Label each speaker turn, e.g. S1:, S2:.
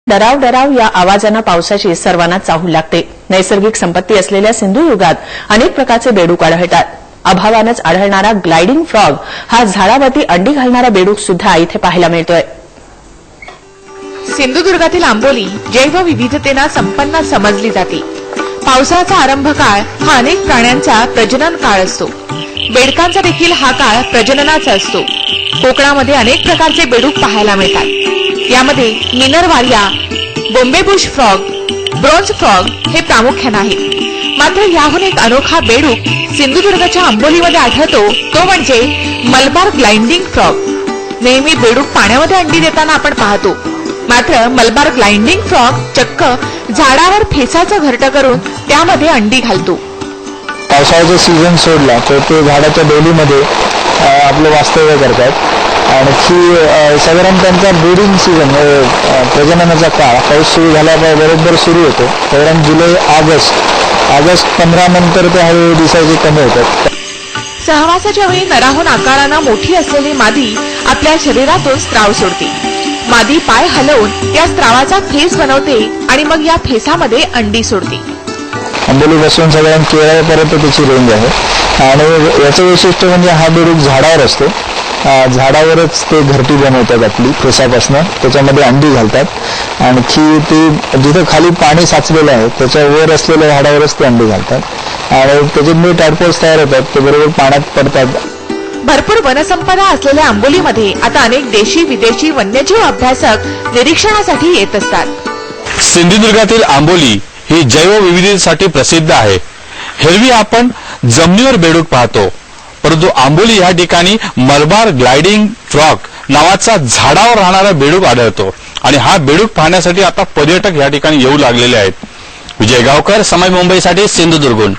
S1: डराव डराव या आवाजानं पावसाची सर्वांना चाहूल लागते। नैसर्गिक संपत्ती असलेल्या सिंधुदुर्गात अनेक प्रकारचे बेडूक आढळतात। अभावानंच आढळणारा ग्लायडिंग फ्रॉग हा झाडावरती अंडी घालणारा बेडूक सुद्धा इथे पाहायला मिळतोय।
S2: सिंधुदुर्गातील आंबोली जैवविविधतेने संपन्न समजली जाते। पावसाळ्याचा आरंभ काळ हा अनेक प्राण्यांचा प्रजनन काळ असतो। बेडकांचा देखील हा काळ प्रजननाचा असतो। कोकणामध्ये अनेक प्रकारचे बेडूक पाहायला मिळतात। यामध्ये मिनरवालिया, बोंबेबुश फ्रॉग, ब्रोंज फ्रॉग हे प्रामुख्याने आहेत। मात्र याहून एक अनोखा बेडूक सिंधुदुर्गाच्या आंबोलीमध्ये आढळतो, तो म्हणजे मलबार ग्लाइडिंग फ्रॉग। नेहमी बेडूक पाण्यामध्ये अंडी देताना आपण पाहतो, मात्र मलबार ग्लाइडिंग फ्रॉग चक्क झाडावर फेसाचं घरटं करून त्यामध्ये अंडी घालतो।
S3: पावसाळ्याचा सीझन सोडला तर ते झाडाच्या डोलीमध्ये आपलं वास्तव्य करतात। आणखी साधारण त्यांचा ब्रीडिंग सीझन प्रजननाचा काळ पाऊस सुरू झाल्याबरोबर सुरू होतो। साधारण जुलै ऑगस्ट 15 नंतर ते हळूहळू दिसायचे कमी होतात।
S2: सहवासाच्या वेळी नराहून आकारानं मोठी असलेली मादी आपल्या शरीरातून स्त्राव सोडते। मादी पाय हलवून या स्त्रावाचा फेस बनवते आणि मग या फेसामध्ये अंडी सोडते।
S3: आंबोलीपासून साधारण केरळपर्यंत त्याची रेंज आहे। आणि याचं वैशिष्ट्य म्हणजे हा बेडूक झाडावर असतो। झाडावरच ते घरटी बनवतात आपली फेसापासून, त्याच्यामध्ये अंडी घालतात। आणखी ते जिथे खाली पाणी साचलेलं आहे त्याच्यावर असलेल्या झाडावरच ते अंडी घालतात आणि त्याच्यामुळे टॅडपोल्स तयार होतात, ते बरोबर पाण्यात पडतात।
S2: भरपूर वनसंपदा असलेल्या आंबोलीमध्ये आता अनेक देशी विदेशी वन्यजीव अभ्यासक निरीक्षणासाठी येत असतात।
S4: सिंधुदुर्गातील आंबोली ही जैवविविधतेसाठी प्रसिद्ध आहे। एरवी आपण जमिनीवर बेडूक पाहतो, परंतु आंबोली या ठिकाणी मलबार ग्लाइडिंग फ्रॉग नावाचा झाडावर राहणारा बेडूक आढळतो आणि हा बेडूक पाहण्यासाठी आता पर्यटक या ठिकाणी येऊ लागलेले आहेत। विजय गावकर, समय मुंबईसाठी सिंधुदुर्गहून।